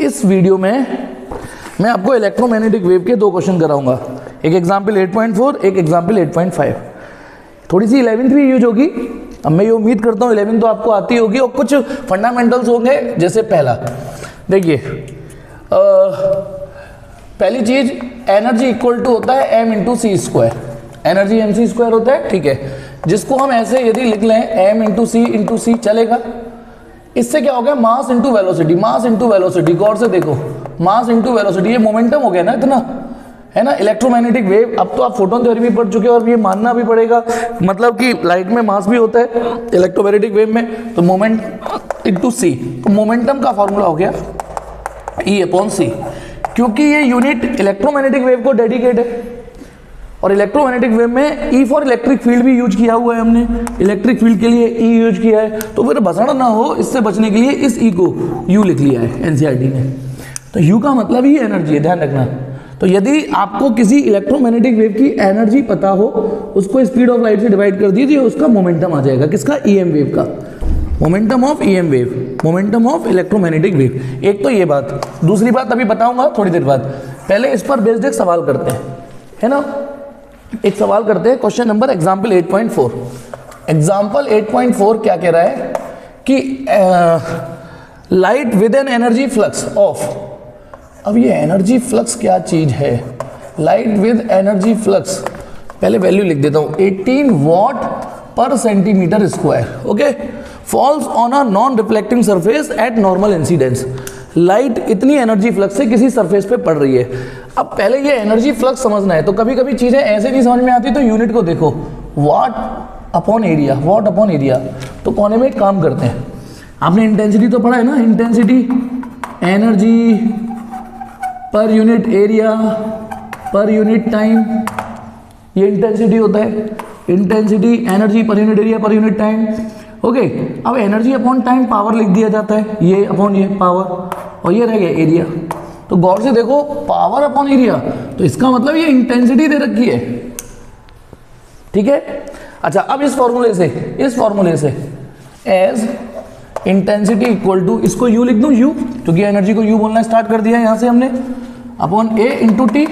इस वीडियो में मैं आपको इलेक्ट्रोमैग्नेटिक वेव के दो क्वेश्चन कराऊंगा, एक एग्जाम्पल 8.4, एक एग्जाम्पल 8.5। थोड़ी सी 11th भी यूज होगी। अब मैं ये उम्मीद करता हूँ 11th तो आपको आती होगी और कुछ फंडामेंटल्स होंगे। जैसे पहला देखिए, पहली चीज एनर्जी इक्वल टू होता है m इंटू सी स्क्वायर। एनर्जी mc स्क्वायर होता है, ठीक है, जिसको हम ऐसे यदि लिख लें m इंटू सी चलेगा। इससे क्या हो गया, mass into velocity, mass into velocity. गौर से देखो, मास इंटू वेलोसिटी, ये मोमेंटम हो गया ना इतना, है ना। इलेक्ट्रोमैग्नेटिक वेव, अब तो आप फोटोन थ्योरी भी पढ़ चुके हैं और ये मानना भी पड़ेगा, मतलब कि लाइट में मास भी होता है इलेक्ट्रोमैग्नेटिक वेव में, तो मोमेंट इंटू सी। तो मोमेंटम का फॉर्मूला हो गया E अपॉन सी, क्योंकि ये यूनिट इलेक्ट्रोमैग्नेटिक वेव को डेडिकेट है। और इलेक्ट्रोमैग्नेटिक वेव में E फॉर इलेक्ट्रिक फील्ड भी यूज किया हुआ है हमने, इलेक्ट्रिक फील्ड के लिए E यूज किया है। तो फिर भसड़ ना हो, इससे बचने के लिए इस E को U लिख लिया है एनसीईआरटी में। तो U का मतलब ही एनर्जी है, ध्यान रखना। तो यदि आपको किसी इलेक्ट्रोमैग्नेटिक वेव की एनर्जी पता हो, उसको स्पीड ऑफ लाइट से डिवाइड कर दीजिए, उसका मोमेंटम आ जाएगा। किसका? EM वेव का, momentum of EM wave, momentum of electromagnetic wave. एक तो ये बात। दूसरी बात अभी बताऊंगा थोड़ी देर बाद, पहले इस पर बेस्ड एक सवाल करते हैं, है ना। एक सवाल करते हैं, क्वेश्चन नंबर एग्जाम्पल 8.4। एग्जाम्पल 8.4 क्या कह रहा है कि light with an energy flux of, अब ये एनर्जी फ्लक्स क्या चीज है? लाइट विद एनर्जी फ्लक्स, पहले वैल्यू लिख देता हूं, 18 वॉट पर centimetre square, okay, falls on a non reflecting surface at normal incidence. Light इतनी एनर्जी फ्लक्स से किसी सरफेस पे पड़ रही है। अब पहले ये एनर्जी फ्लक्स समझना है, तो कभी कभी चीजें ऐसे नहीं समझ में आती, तो यूनिट को देखो, वाट अपॉन एरिया, वाट अपॉन एरिया। तो कोने में एक काम करते हैं, आपने इंटेंसिटी तो पढ़ा है ना, इंटेंसिटी एनर्जी पर यूनिट एरिया पर यूनिट टाइम, ये इंटेंसिटी होता है। इंटेंसिटी एनर्जी पर यूनिट एरिया पर यूनिट टाइम, ओके। अब एनर्जी अपॉन टाइम पावर लिख दिया जाता है, ये अपॉन ये पावर, और ये रह गया एरिया। तो गौर से देखो, पावर अपॉन एरिया, तो इसका मतलब ये इंटेंसिटी दे रखी है, ठीक है। अच्छा, अब इस फॉर्मूले से एज इंटेंसिटी इक्वल टू, इसको U लिख दूं, U, क्योंकि एनर्जी को U बोलना स्टार्ट कर दिया यहां से हमने, अपॉन A इंटू टी।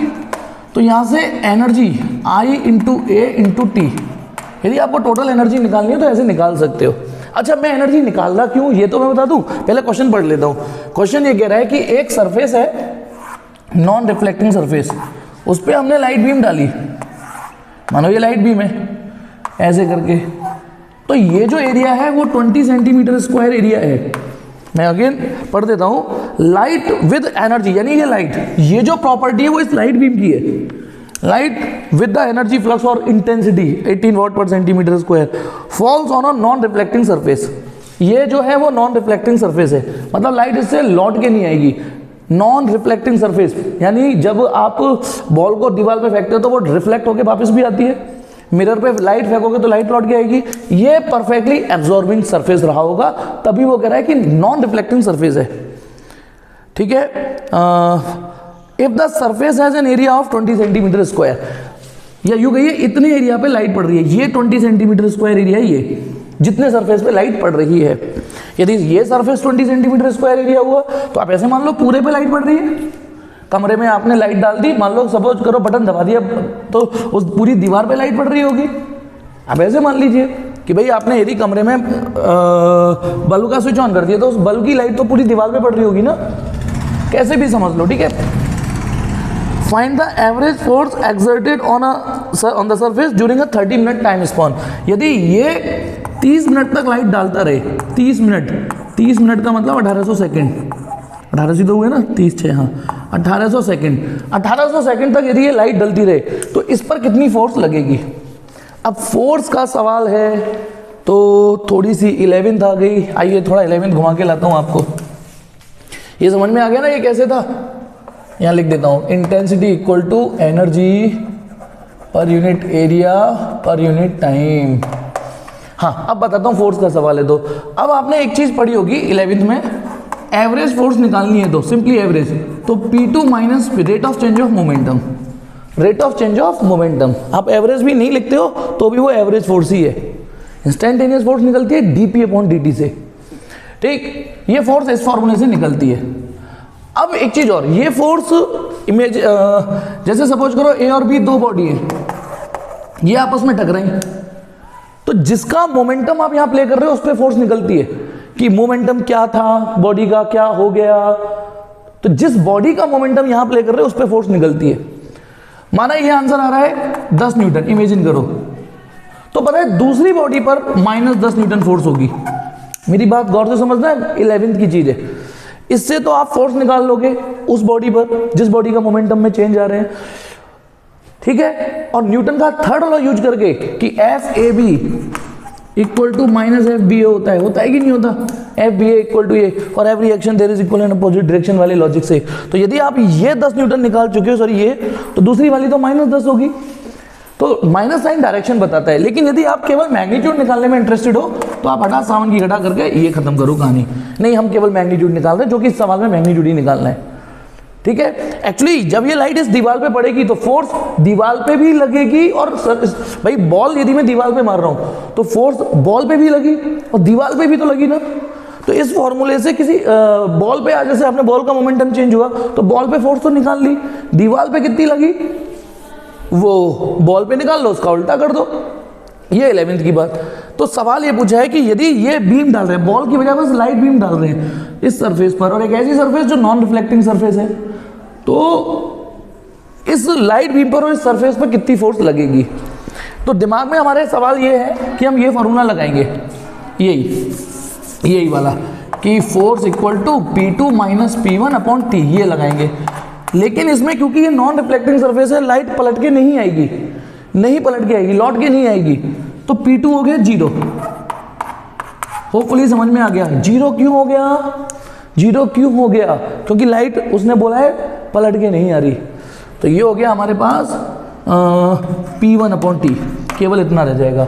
तो यहां से energy I into A into T. यदि आपको टोटल एनर्जी निकालनी है तो ऐसे निकाल सकते हो। अच्छा, मैं एनर्जी निकाल रहा क्यों, ये तो मैं बता दूं, पहले क्वेश्चन पढ़ लेता हूं। क्वेश्चन ये कह रहा है कि एक सरफेस है, नॉन रिफ्लेक्टिंग सरफेस, उस पर हमने लाइट बीम डाली, मानो ये लाइट बीम है, ऐसे करके। तो ये जो एरिया है वो 20 सेंटीमीटर स्क्वायर एरिया है। मैं अगेन पढ़ देता हूं, लाइट विद एनर्जी, यानी ये लाइट, ये जो प्रॉपर्टी है वो इस लाइट बीम की है। Light with the energy flux और इंटेंसिटी 18 वॉट पर centimetre square false on a non reflecting surface. ये जो है वो नॉन रिफ्लेक्टिंग सरफेस है, मतलब लाइट इससे लौट के नहीं आएगी। नॉन रिफ्लेक्टिंग सरफेस यानी जब आप बॉल को दीवार पे फेंकते हो तो वो रिफ्लेक्ट होकर वापस भी आती है। मिरर पे लाइट फेंकोगे तो लाइट लौट के आएगी। ये परफेक्टली एब्जॉर्बिंग सरफेस रहा होगा, तभी वो कह रहा है कि नॉन रिफ्लेक्टिंग सरफेस है, ठीक है। If the surface has an area of 20 centimetre square, या यूं कहिए इतने एरिया पे लाइट पड़ रही है, ये 20 सेंटीमीटर स्क्वायर एरिया है, ये जितने सरफेस पे लाइट पड़ रही है। यदि ये सरफेस 20 सेंटीमीटर स्क्वायर एरिया हुआ, तो आप ऐसे मान लो पूरे पे लाइट पड़ रही है। कमरे में आपने लाइट डाल दी, मान लो सपोज करो बटन दबा दिया, तो उस पूरी दीवार पे लाइट पड़ रही होगी। आप ऐसे मान लीजिए कि भाई आपने यदि कमरे में बल्ब का स्विच ऑन कर दिया, तो उस बल्ब की लाइट तो पूरी दीवार पे पड़ रही होगी ना, कैसे भी समझ लो, ठीक है। Find the average force exerted on the surface during a 30-minute time span। यदि ये 30 मिनट तक लाइट डालता रहे, 30 मिनट का मतलब 1800 सेकेंड, 1800 तो हुए ना, 30 6, हाँ 1800 सेकेंड, 1800 सेकेंड तक यदि ये लाइट डलती रहे, तो इस पर कितनी फोर्स लगेगी। अब फोर्स का सवाल है, तो थोड़ी सी 11th आ गई। आइए थोड़ा 11th घुमा के लाता हूँ आपको। ये समझ में आ गया ना ये कैसे था, यहाँ लिख देता हूँ, इंटेंसिटी इक्वल टू एनर्जी पर यूनिट एरिया पर यूनिट टाइम। हाँ, अब बताता हूँ फोर्स का सवाल है। तो अब आपने एक चीज पढ़ी होगी 11th में, एवरेज फोर्स निकालनी है, तो सिंपली एवरेज, तो P2 minus rate of change of momentum, rate of change of momentum. आप एवरेज भी नहीं लिखते हो तो भी वो एवरेज फोर्स ही है। इंस्टेंटेनियस फोर्स निकलती है dp अपॉन dt से, ठीक। ये फोर्स इस फॉर्मूले से निकलती है। अब एक चीज और, ये फोर्स इमेज जैसे सपोज करो ए और बी दो बॉडी है, ये आपस में टकराई, तो जिसका मोमेंटम आप यहां प्ले कर रहे हो उस पर फोर्स निकलती है कि मोमेंटम क्या था बॉडी का, क्या हो गया। तो जिस बॉडी का मोमेंटम यहां प्ले कर रहे हो उस पर फोर्स निकलती है। माना ये आंसर आ रहा है 10 न्यूटन, इमेजिन करो, तो पता है दूसरी बॉडी पर -10 न्यूटन फोर्स होगी। मेरी बात गौर से समझना है, 11th की चीज है। इससे तो आप फोर्स निकाल लोगे उस बॉडी पर जिस बॉडी का मोमेंटम में चेंज आ रहे हैं, ठीक है। और न्यूटन का थर्ड लॉ यूज करके कि F A B equal to minus F B A होता है कि नहीं होता, F B A equal to a for every action there is equal and opposite direction वाले लॉजिक से। तो यदि आप ये 10 न्यूटन निकाल चुके हो, सॉरी ये, तो दूसरी वाली तो -10 होगी। तो माइनस साइन डायरेक्शन बताता है। लेकिन यदि आप केवल मैग्नीट्यूड निकालने में इंटरेस्टेड हो तो आप हटा सावन की घटा करके ये खत्म करो कहानी। नहीं, हम केवल मैग्नीट्यूड निकाल रहे हैं, जो कि इस सवाल में मैग्नीट्यूड ही निकालना है, ठीक है। एक्चुअली जब ये लाइट इस दीवार पे पड़ेगी तो फोर्स दीवार पे भी लगेगी, और भाई बॉल यदि मैं दीवार पे मार रहा हूं तो फोर्स बॉल पे भी लगी और दीवार पे भी तो लगी ना। तो इस फॉर्मूले से किसी बॉल पे, जैसे आपने बॉल का मोमेंटम चेंज हुआ तो बॉल पे फोर्स तो निकाल ली, दीवार पे कितनी लगी वो बॉल पे निकाल लो, उसका उल्टा कर दो। ये 11th की बात। तो सवाल ये पूछा है कि यदि ये बीम डाल रहे हैं, बॉल की वजह से लाइट बीम डाल रहे हैं इस सरफेस पर, और एक ऐसी सरफेस जो नॉन रिफ्लेक्टिंग सरफेस है, तो इस लाइट बीम पर और इस सरफेस पर कितनी फोर्स लगेगी। तो दिमाग में हमारे सवाल ये है कि हम ये फॉर्मूला लगाएंगे, यही वाला कि फोर्स इक्वल टू P2 माइनस P1 अपॉन T, ये लगाएंगे। लेकिन इसमें क्योंकि ये नॉन रिफ्लेक्टिंग सरफेस है, लाइट पलट के नहीं आएगी, नहीं पलट के आएगी, लौट के नहीं आएगी, तो P2 हो गया 0। होपफुली समझ में आ गया। 0 क्यों हो गया, 0 क्यों हो गया, क्योंकि लाइट उसने बोला है पलट के नहीं आ रही। तो ये हो गया हमारे पास P1 अपॉन T, केवल इतना रह जाएगा।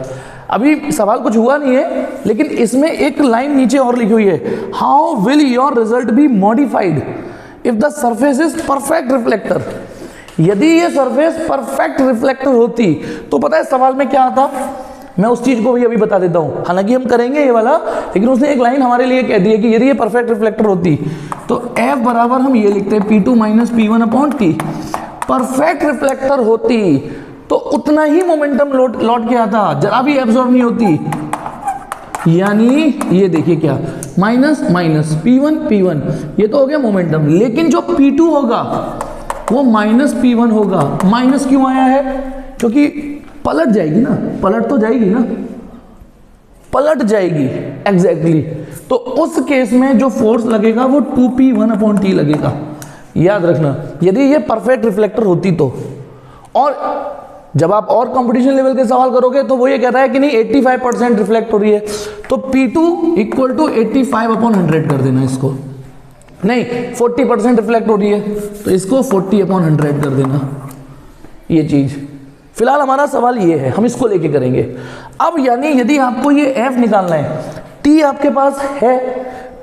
अभी सवाल कुछ हुआ नहीं है, लेकिन इसमें एक लाइन नीचे और लिखी हुई है, how will your result be modified if the surface is perfect reflector. यदि ये सरफेस परफेक्ट रिफ्लेक्टर होती तो पता है सवाल में क्या आता, मैं उस चीज को भी अभी बता देता हूं, हालांकि हम करेंगे ये वाला, लेकिन उसने एक लाइन हमारे लिए कह दी है कि यदि ये परफेक्ट रिफ्लेक्टर होती तो F बराबर हम ये लिखते हैं P2 माइनस P1 upon T। Perfect reflector होती तो उतना ही मोमेंटम लौट के आता, जरा भी एब्जॉर्ब नहीं होती। यानी ये देखिए क्या, माइनस माइनस P1 ये तो हो गया मोमेंटम, लेकिन जो P2 होगा वो माइनस P1 होगा। माइनस क्यों आया है, क्योंकि पलट जाएगी ना, पलट तो जाएगी ना, पलट जाएगी एग्जैक्टली। तो उस केस में जो फोर्स लगेगा वो 2P1 अपॉन T लगेगा, याद रखना, यदि ये परफेक्ट रिफ्लेक्टर होती तो। और जब आप और कंपटीशन लेवल के सवाल करोगे तो वो ये कहता है कि नहीं 85% रिफ्लेक्ट हो रही है, तो P2 इक्वल टू 85 अपॉन 100 कर देना इसको। नहीं 40% रिफ्लेक्ट हो रही है तो इसको 40 अपॉन 100 कर देना, ये चीज। फिलहाल हमारा सवाल ये है, हम इसको लेके करेंगे। अब यानी यदि आपको ये F निकालना है, T आपके पास है,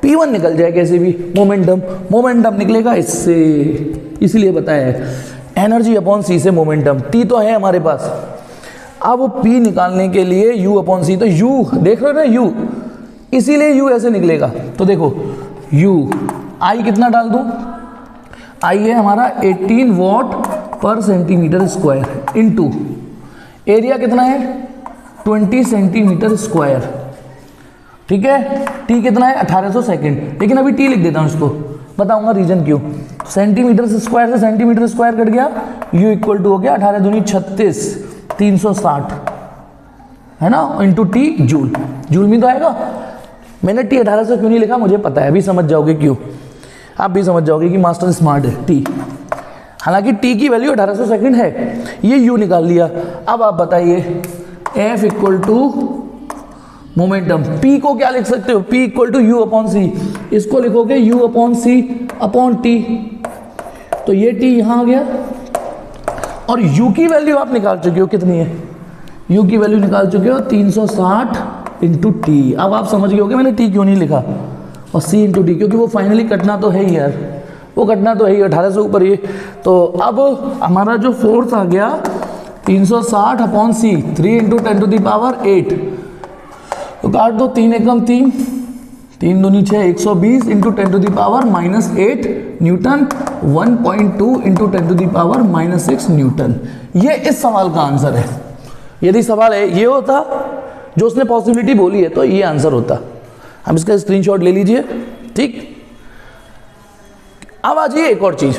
P1 निकल जाए कैसे भी, मोमेंटम निकलेगा इससे, इसीलिए बताया है एनर्जी अपॉन सी से मोमेंटम। T तो है हमारे पास, अब P निकालने के लिए U अपॉन सी, तो U देख रहे हो ना, U, इसीलिए U ऐसे निकलेगा। तो देखो U, I कितना डाल दूं, I है हमारा 18 वॉट पर सेंटीमीटर स्क्वायर इनटू एरिया कितना है 20 सेंटीमीटर स्क्वायर, ठीक है। T कितना है 1800 सेकेंड, लेकिन अभी T लिख देता हूं, इसको बताऊंगा रीजन क्यों। सेंटीमीटर स्क्वायर से सेंटीमीटर स्क्वायर कट गया, U इक्वल टू हो गया 18 दूनी 36 360 है ना, इंटू T जूल में तो आएगा। मैंने T 1800 क्यों नहीं लिखा मुझे पता है, अभी समझ जाओगे क्यों, आप भी समझ जाओगे कि मास्टर स्मार्ट है। T, हालांकि T की वैल्यू 1800 सेकंड है, ये U निकाल लिया। अब आप बताइए F equal to momentum, P को क्या लिख सकते हो, P equal to U upon C, इसको लिखोगे U upon C upon T, तो ये T यहां आ गया। और U की वैल्यू आप निकाल चुके हो, कितनी है, U की वैल्यू निकाल चुके हो 360 इंटू T। अब आप समझ गए होगे मैंने T क्यों नहीं लिखा, और C इंटू T, क्योंकि वो फाइनली कटना तो है ही यार, वो कटना तो है ही 1800 ऊपर ये। तो अब हमारा जो फोर्स आ गया 360 upon C, 3 into 10 to the power 8, तो काट दो, 3 एकम 3, 3 दूनी 6, 120 into 10 to the power -8 newton, 1.2 into 10 to the power -6 newton. ये इस सवाल का आंसर है। यदि सवाल है ये होता जो उसने पॉसिबिलिटी बोली है तो ये आंसर होता। हम इसका स्क्रीनशॉट ले लीजिए, ठीक। अब आ जाइए एक और चीज,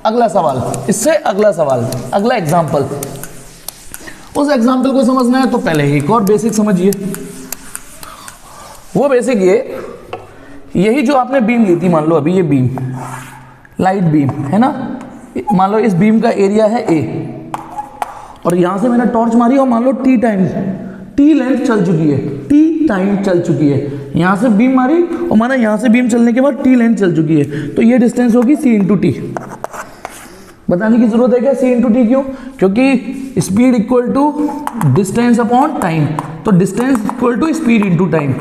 अगला सवाल, इससे अगला सवाल, अगला एग्जाम्पल। उस एग्जाम्पल को समझना है तो पहले एक और बेसिक समझिए। वो बेसिक ये, यही जो आपने बीम ली थी, मान लो अभी ये बीम, लाइट बीम है ना, मान लो इस बीम का एरिया है ए, और यहां से मैंने टॉर्च मारी और मान लो टी टाइम, टी लेंथ चल चुकी है, टी टाइम चल चुकी है, यहां से बीम मारी और माना यहां से बीम चलने के बाद टी लेंथ चल चुकी है, तो ये डिस्टेंस होगी सी इंटू टी। बताने की जरूरत है क्या सी इंटू टी क्यों? क्योंकि speed equal to distance upon time, तो distance equal to speed into time.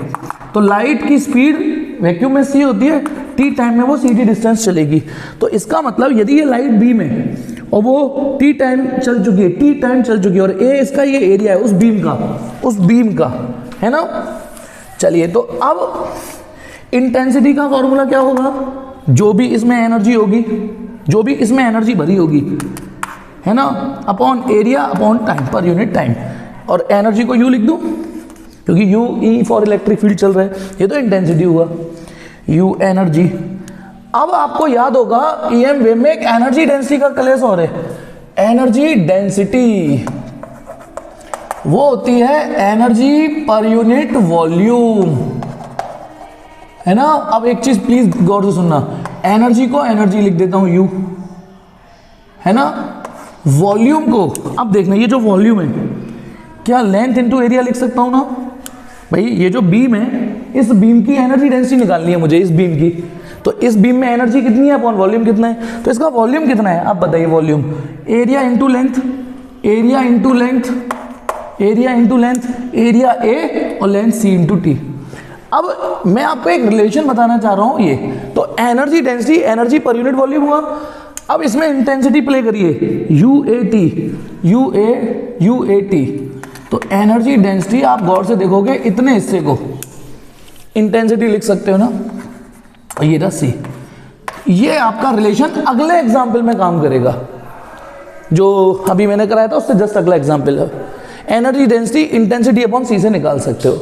तो लाइट की स्पीड वैक्यूम में सी होती है, टी टाइम में वो सी टी डिस्टेंस चलेगी। तो इसका मतलब यदि ये लाइट बीम है और वो टी टाइम चल चुकी है, टी टाइम चल चुकी है, और ए इसका ये एरिया है उस बीम का है ना। चलिए, तो अब इंटेंसिटी का फॉर्मूला क्या होगा? जो भी इसमें एनर्जी होगी, जो भी इसमें एनर्जी भरी होगी, है ना, अपॉन एरिया अपॉन टाइम, पर यूनिट टाइम। और एनर्जी को यू लिख दूं क्योंकि you E for electric field चल रहा है, ये तो इंटेंसिटी हुआ, यू एनर्जी। अब आपको याद होगा ईएम वेव में एक एनर्जी डेंसिटी का क्लेश हो रहा है। एनर्जी डेंसिटी वो होती है एनर्जी पर यूनिट वॉल्यूम, है ना। अब एक चीज प्लीज गौर से सुनना, एनर्जी को एनर्जी लिख देता हूं यू, है ना। वॉल्यूम को अब देखना, ये जो वॉल्यूम है, क्या लेंथ इंटू एरिया लिख सकता हूं ना भाई। ये जो बीम है, इस बीम की एनर्जी डेंसिटी निकालनी है मुझे, इस बीम की। तो इस बीम में एनर्जी कितनी है अपॉन वॉल्यूम कितना है, तो इसका वॉल्यूम कितना है आप बताइए। Volume area into length, area into length, area into length, area A और लेंथ सी इंटू टी। अब मैं आपको एक रिलेशन बताना चाह रहा हूं, ये तो एनर्जी डेंसिटी एनर्जी पर यूनिट वॉल्यूम हुआ। अब इसमें इंटेंसिटी प्ले करिए, U A T, U A T. तो एनर्जी डेंसिटी आप गौर से देखोगे, इतने हिस्से को इंटेंसिटी लिख सकते हो ना, ये रहा सी। ये आपका रिलेशन अगले एग्जाम्पल में काम करेगा, जो अभी मैंने कराया था उससे जस्ट अगला एग्जाम्पल है। एनर्जी डेंसिटी इंटेंसिटी अपॉन सी से निकाल सकते हो।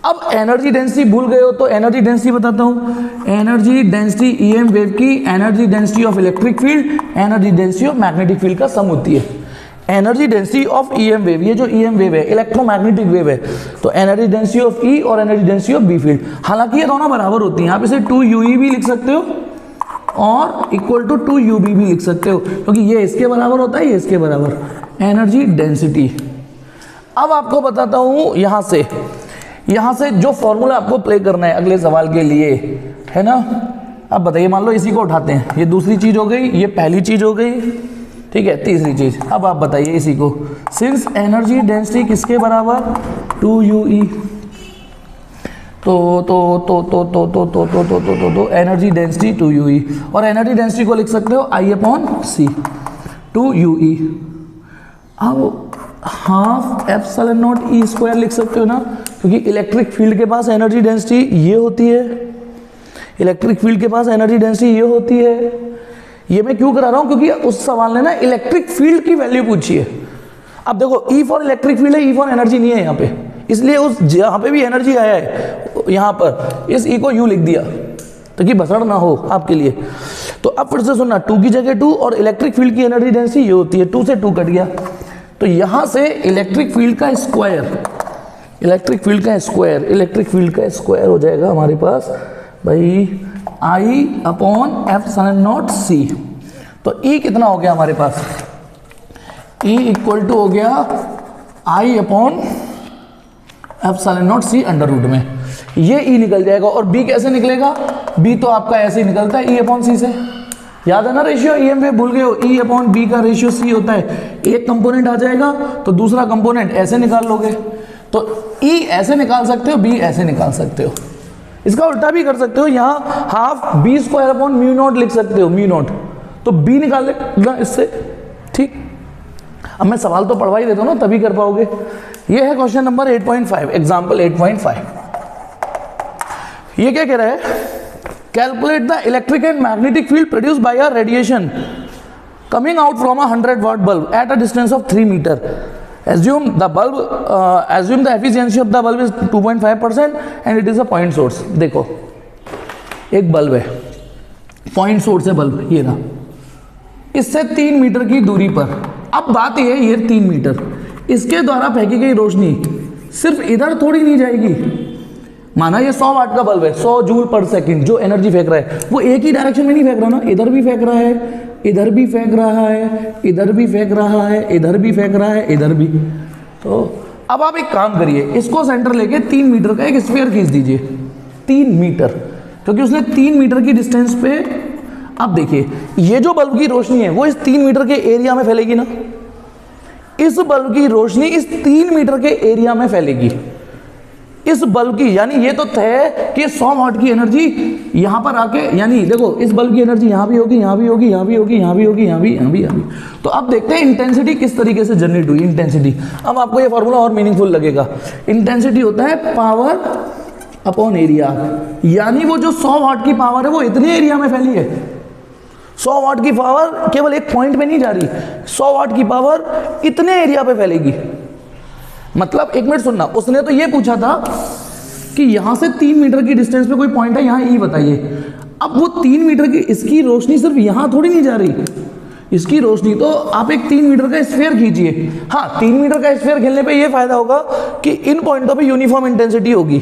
अब एनर्जी डेंसिटी भूल गए हो तो एनर्जी डेंसिटी बताता हूं। एनर्जी डेंसिटी ईएम वेव की energy density of electric field, energy density of magnetic field का सम होती है। Energy density of EM wave, ये जो ईएम वेव है इलेक्ट्रोमैग्नेटिक वेव है, तो एनर्जी डेंसिटी ऑफ ई और energy density of B field, हालांकि ये दोनों बराबर होती हैं। आप इसे 2UE भी लिख सकते हो और इक्वल टू 2UB भी लिख सकते हो, क्योंकि ये इसके बराबर होता है, ये इसके बराबर। Energy density. अब आपको बताता हूं यहां से जो फॉर्मूला आपको प्ले करना है अगले सवाल के लिए, है ना। अब बताइए, मान लो इसी को उठाते हैं, ये दूसरी चीज हो गई, ये पहली चीज हो गई, ठीक है। तीसरी चीज, अब आप बताइए इसी को, सिंस एनर्जी डेंसिटी किसके बराबर 2UE, तो एनर्जी डेंसिटी 2UE, और एनर्जी डेंसिटी को लिख सकते हो I अपॉन C 2UE। अब half epsilon not E square लिख सकते हो ना, क्योंकि इलेक्ट्रिक फील्ड के पास एनर्जी डेंसिटी ये होती है, इलेक्ट्रिक फील्ड के पास एनर्जी डेंसिटी ये होती है। ये मैं क्यों करा रहा हूं, क्योंकि उस सवाल ने ना इलेक्ट्रिक फील्ड की वैल्यू पूछी है। अब देखो E फॉर इलेक्ट्रिक फील्ड है, E फॉर एनर्जी नहीं है यहाँ पे, इसलिए उस जहां पे भी एनर्जी आया है यहाँ पर इस E को U लिख दिया ताकि भसड़ ना हो आपके लिए। तो अब फिर से सुनना, 2 की जगह 2 और इलेक्ट्रिक फील्ड की एनर्जी डेंसिटी ये होती है, 2 से 2 कट गया, तो यहां से इलेक्ट्रिक फील्ड का स्क्वायर, इलेक्ट्रिक फील्ड का स्क्वायर हो जाएगा हमारे पास भाई I upon epsilon not C। तो E कितना हो गया हमारे पास, E इक्वल टू हो गया I upon epsilon not C under root में, ये E निकल जाएगा। और B कैसे निकलेगा, B तो आपका ऐसे ही निकलता है E अपॉन C से, याद है ना रेशियो, ईएम वेव भूल गए हो, E अपॉन बी का रेशियो C होता है। एक कंपोनेंट आ जाएगा तो दूसरा कंपोनेंट ऐसे निकाल लोगे, तो E ऐसे निकाल सकते हो, B ऐसे निकाल सकते हो, इसका उल्टा भी कर सकते हो, यहाँ half B square upon mu naught लिख सकते हो, म्यू नॉट, तो B निकाल लेना इससे, ठीक। अब मैं सवाल तो पढ़वा ही देता हूँ ना, तभी कर पाओगे। ये है क्वेश्चन नंबर 8.5, एग्जाम्पल 8.5। ये क्या कह रहा है, calculate the electric and magnetic field produce by a radiation coming out from a 100 watt bulb at a distance of 3 meter. Assume the efficiency of the bulb is 2.5% and it is a point source. देखो एक bulb है, point source है bulb, ये रहा, इससे 3 metre की दूरी पर। अब बात ये है, ये 3 मीटर, इसके द्वारा फेंकी गई रोशनी सिर्फ इधर थोड़ी नहीं जाएगी। माना ये 100 वाट का बल्ब है, 100 जूल पर सेकंड जो एनर्जी फेंक रहा है, वो एक ही डायरेक्शन में नहीं फेंक रहा ना, इधर भी फेंक रहा है, इधर भी फेंक रहा है, इधर भी फेंक रहा है, इधर भी फेंक रहा है, इधर भी। तो अब आप एक काम करिए, इसको सेंटर लेके 3 मीटर का एक स्फीयर खींच दीजिए, 3 मीटर, क्योंकि उसने 3 मीटर की डिस्टेंस पे। अब देखिए ये जो बल्ब की रोशनी है वो इस 3 मीटर के एरिया में फैलेगी ना, इस बल्ब की रोशनी इस 3 मीटर के एरिया में फैलेगी, इस बल्ब की, यानी ये तो तय है कि 100 वाट की एनर्जी यहां पर आके, यानी देखो इस बल्ब की एनर्जी यहां भी होगी, यहां भी होगी, यहां भी होगी, यहां भी होगी, यहां भी, यहां भी, यहां भी। तो अब देखते हैं इंटेंसिटी किस तरीके से जनरेट हुई। इंटेंसिटी, अब आपको ये फॉर्मूला और मीनिंगफुल लगेगा। इंटेंसिटी होता है पावर अपॉन एरिया, यानी वो जो 100 वाट की पावर है वो इतने एरिया में फैली है। 100 वाट की पावर केवल एक पॉइंट पे नहीं जा रही, 100 वाट की पावर इतने एरिया पे फैलेगी। मतलब एक मिनट सुनना, उसने तो ये पूछा था कि यहां से 3 मीटर की डिस्टेंस पे कोई पॉइंट है, यहां ई बताइए। अब वो 3 मीटर की, इसकी रोशनी सिर्फ यहां थोड़ी नहीं जा रही, इसकी रोशनी तो आप एक 3 मीटर का स्फीयर खींचिए। हाँ, 3 मीटर का स्फीयर खेलने पे ये फायदा होगा कि इन पॉइंटों पे यूनिफॉर्म इंटेंसिटी होगी,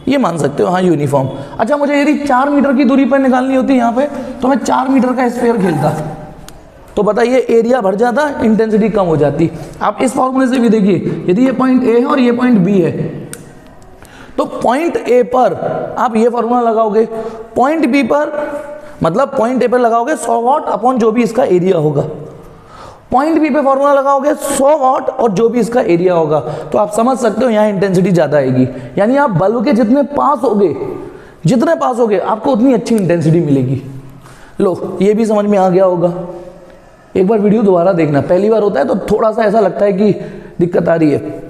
ये मान सकते हो, हाँ यूनिफॉर्म। अच्छा, मुझे यदि 4 मीटर की दूरी पर निकालनी होती यहाँ पे, तो मैं 4 मीटर का स्फीयर खेलता, तो बताइए एरिया भर जाता, इंटेंसिटी कम हो जाती। आप इस फॉर्मूले से भी देखिए, यदि ये पॉइंट ए है और ये पॉइंट बी है, तो पॉइंट ए पर आप ये फॉर्मूला लगाओगे, पॉइंट बी पर, मतलब पॉइंट ए पर लगाओगे 100 वाट अपॉन जो भी इसका एरिया होगा, पॉइंट बी पे फॉर्मूला लगाओगे 100 वाट और जो भी इसका एरिया होगा, तो आप समझ सकते हो यहाँ इंटेंसिटी ज्यादा आएगी। यानी आप बल्ब के जितने पास होगे आपको उतनी अच्छी इंटेंसिटी मिलेगी। लो, ये भी समझ में आ गया होगा। एक बार वीडियो दोबारा देखना, पहली बार होता है तो थोड़ा सा ऐसा लगता है कि दिक्कत आ रही है।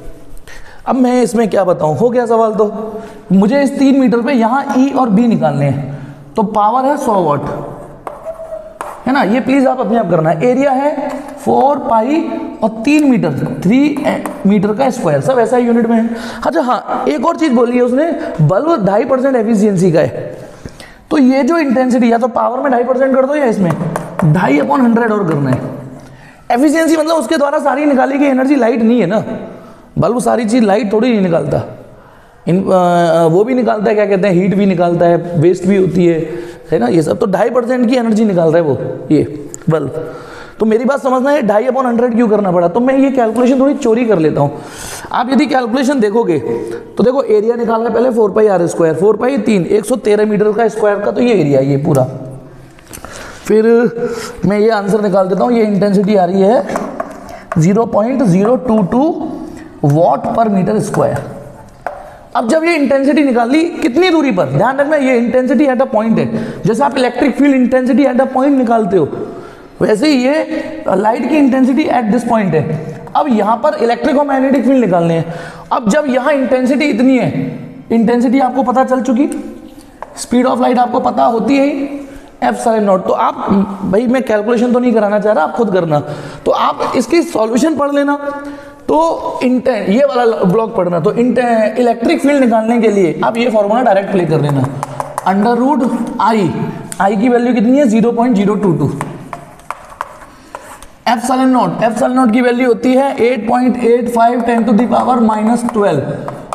अब मैं इसमें क्या बताऊं, हो गया सवाल। तो मुझे इस 3 मीटर पे यहाँ ई और बी निकालने हैं, तो पावर है 100 वाट, है ना, ये प्लीज आप अपने आप करना है। एरिया है 4 पाई और 3 मीटर, 3 मीटर का स्क्वायर, सब ऐसा यूनिट में है। अच्छा हाँ, एक और चीज बोली है उसने, बल्ब 2.5% एफिशिएंसी का है, तो ये जो इंटेंसिटी, या तो पावर में 2.5% कर दो या इसमें 2.5/100 और करना है। एफिशिएंसी मतलब उसके द्वारा सारी निकाली गई एनर्जी, लाइट नहीं है ना, बल्ब सारी चीज लाइट थोड़ी नहीं निकालता, वो भी निकालता है, क्या कहते हैं, हीट भी निकालता है, वेस्ट भी होती है ना, ये सब। तो 2.5% की एनर्जी निकाल रहा है वो, ये बल्ब। तो मेरी बात समझना है, 2.5/100 क्यों करना पड़ा। तो मैं ये कैलकुलेशन थोड़ी चोरी कर लेता हूँ। आप यदि कैलकुलेशन देखोगे तो देखो, एरिया निकालना पहले 4 पाई r स्क्वायर, 4 पाई 3, 113 मीटर का स्क्वायर का, तो ये एरिया ये पूरा। फिर मैं ये आंसर निकाल देता हूँ, ये इंटेंसिटी आ रही है 0.022 वॉट पर मीटर स्क्वायर। अब जब ये इंटेंसिटी निकाल ली, कितनी दूरी पर, ध्यान रखना ये इंटेंसिटी एट अ पॉइंट है। जैसे आप electric field intensity at a point निकालते हो, वैसे ही ये लाइट की इंटेंसिटी एट दिस पॉइंट है। अब यहां पर इलेक्ट्रिक और मैग्नेटिक फील्ड निकालने हैं। अब जब यहां इंटेंसिटी इतनी है, इंटेंसिटी आपको पता चल चुकी, स्पीड ऑफ लाइट आपको पता होती है ε0। तो आप, भाई मैं कैलकुलेशन तो नहीं कराना चाह रहा, आप खुद करना। तो आप इसकी सॉल्यूशन पढ़ लेना, तो ये वाला ब्लॉक पढ़ना। तो इलेक्ट्रिक फील्ड निकालने के लिए आप ये फॉर्मूला डायरेक्ट प्ले कर लेना, √I की वैल्यू कितनी है 0.022, एप्सिलॉन की वैल्यू होती है 8.85 10⁻⁻12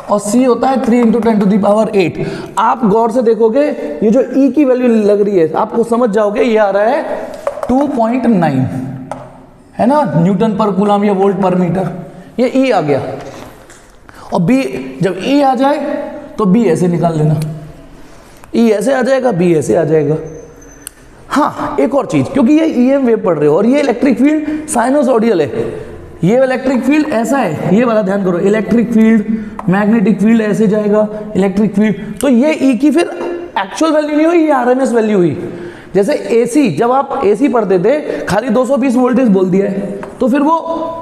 और C होता है 3 × 10⁸। आप गौर से देखोगे, ये जो E की वैल्यू लग रही है, आपको समझ जाओगे ये आ रहा है 2.9, है ना, न्यूटन पर कूलम या वोल्ट पर मीटर। ये E आ गया। और B, जब E आ जाए तो B ऐसे निकाल लेना, E ऐसे आ जाएगा, B ऐसे आ जाएगा। हाँ, एक और चीज, क्योंकि ये EM वेव पढ़ रहे हो और ये इलेक्ट्रिक फील्ड साइनोसॉइडल है, ये इलेक्ट्रिक फील्ड ऐसा है, ये वाला ध्यान करो, इलेक्ट्रिक फील्ड, मैग्नेटिक फील्ड ऐसे जाएगा, इलेक्ट्रिक फील्ड। तो ये E की फिर एक्चुअल वैल्यू नहीं हुई, ये RMS वैल्यू हुई। जैसे AC, जब आप AC पढ़ते थे, खाली 220 वोल्टेज बोल दिया है, तो फिर वो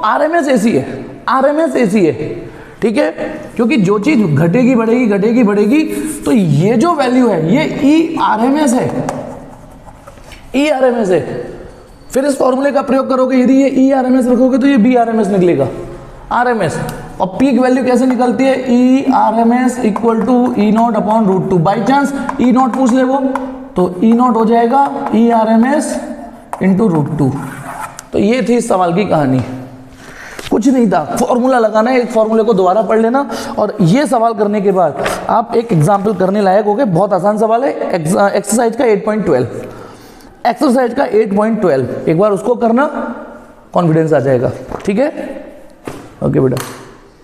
RMS AC है, RMS AC है। ठीक है, क्योंकि जो चीज घटेगी बढ़ेगी घटेगी बढ़ेगी, तो ये जो वैल्यू है ये ई आर एम एस है, ई आर एम एस है। फिर इस फॉर्मूले का प्रयोग करोगे, यदि ये ई आर एम एस रखोगे तो ये बी आर एम एस निकलेगा, आर एम एस। और पीक वैल्यू कैसे निकलती है, E R M S equal to E not upon root two. By chance E not पूछ ले वो, तो ई नॉट हो जाएगा E R M S into root two. तो ये थी इस सवाल की कहानी, कुछ नहीं था, फॉर्मूला लगाना है, एक फॉर्मूले को दोबारा पढ़ लेना। और ये सवाल करने के बाद आप एक एग्जाम्पल करने लायक हो गए। बहुत आसान सवाल है, एक्सरसाइज का 8.12, एक्सरसाइज का 8.12 एक बार उसको करना, कॉन्फिडेंस आ जाएगा। ठीक है, ओके बेटा।